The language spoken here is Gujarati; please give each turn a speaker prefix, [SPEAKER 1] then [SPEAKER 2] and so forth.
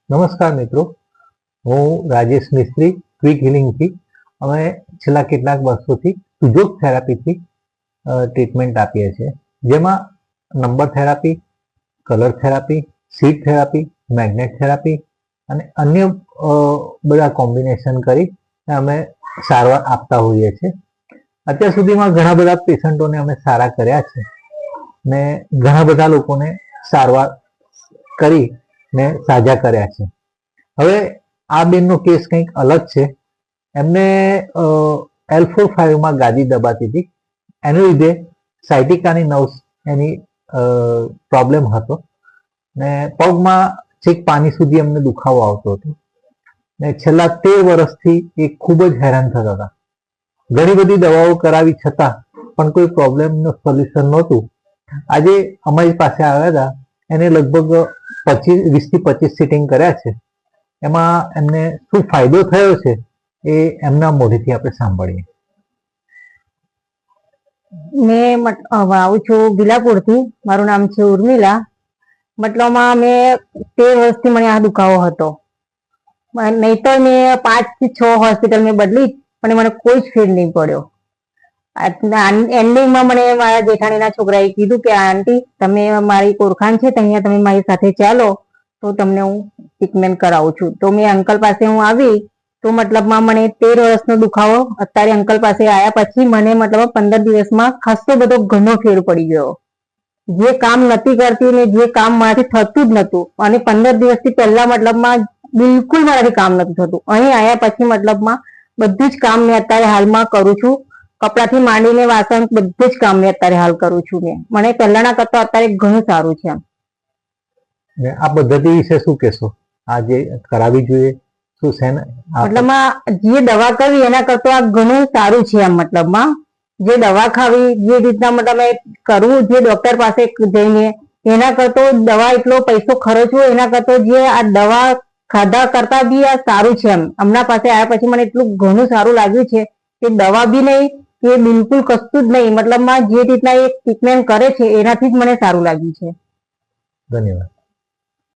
[SPEAKER 1] નમસ્કાર મિત્રો, હું રાજેશ મિસ્ત્રી ક્વિક હિલિંગથી. અમે છેલ્લા કેટલાક વર્ષોથી સુજોગ થેરાપીથી ટ્રીટમેન્ટ આપીએ છીએ, જેમાં number therapy, colour therapy, seat therapy, magnet therapy અને અન્ય બધા કોમ્બિનેશન કરી અમે સારવાર આપતા હોઈએ છીએ. અત્યાર સુધીમાં ઘણા બધા પેશન્ટોને અમે સારા કર્યા છે ને ઘણા બધા લોકોને સારવાર કરી ને સાજા કર્યા છે. હવે આ બેનનો કેસ કંઈક અલગ છે. એમને L4-5માં ગાદી દબાતી હતી, એને લીધે સાયટિકાની નર્વ્સ એની પ્રોબ્લેમ હતો ને પગમાં છેક પાણી સુધી એમને દુખાવો આવતો હતો ને છેલ્લા 13 વર્ષથી એ ખૂબ જ હેરાન થતા હતા. ઘણી બધી દવાઓ કરાવી છતાં પણ કોઈ પ્રોબ્લેમનું સોલ્યુશન નહોતું. આજે અમારી પાસે આવ્યા હતા, એને લગભગ 20-25 સિટિંગ કર્યા છે. એમાં એમને શું ફાયદો થયો છે એ એમના મોઢેથી આપણે સાંભળીએ.
[SPEAKER 2] મેં આવું છું ગિલાપુરથી. મારું નામ છે ઉર્મિલા. મતલબમાં મેં 13 વર્ષથી મને આ દુખાવો હતો. નહીં તો મેં 5 થી 6 હોસ્પિટલ મેં બદલી, પણ મને કોઈ જ ફેર નહીં પડ્યો. એન્ડિંગમાં મને મારા જેઠાણીના છોકરાએ કીધું કે આંટી, તમે મારી ઓળખાણ છે, અહીંયા તમે મારી સાથે ચાલો તો તમને હું ટ્રીટમેન્ટ કરાવું છું. તો મેં અંકલ પાસે હું આવી તો મતલબમાં મને 13 વર્ષનો દુખાવો અત્યારે અંકલ પાસે આવ્યા પછી મને મતલબ 15 દિવસમાં ખાસો બધો ઘણો ફેર પડી ગયો. જે કામ નથી કરતી ને જે કામ મારાથી થતું જ નતું, અને 15 દિવસથી પહેલા મતલબમાં બિલકુલ મારાથી કામ નથી થતું. અહીં આવ્યા પછી મતલબમાં બધું જ કામ મેં અત્યારે હાલમાં કરું છું. કપડાથી માંડીને વાસણ બધું જ કામ મેં અત્યારે હાલ કરું છું. મને પહેલાના કરતા અત્યારે ઘણું સારું છે.
[SPEAKER 1] આ પદ્ધતિ વિશે શું કહેશો? આ જે કરાવી જોઈએ શું છે ને?
[SPEAKER 2] મતલબમાં જે દવા કરવી એના કરતા આ ઘણું સારું છે. આમ મતલબમાં જે દવા ખાવી, જે રીતના મતલબ કરવું, જે ડોક્ટર પાસે જઈને એના કરતો દવા એટલો પૈસો ખર્ચવો એના કરતો જે આ દવા ખાધા કરતા બી આ સારું છે. હમણાં પાસે આવ્યા પછી મને એટલું ઘણું સારું લાગ્યું છે કે દવા બી નહીં કે બિલકુલ કશું જ નહીં. મતલબમાં જે રીતના એ ટ્રીટમેન્ટ કરે છે એનાથી જ મને સારું લાગ્યું છે.
[SPEAKER 1] ધન્યવાદ.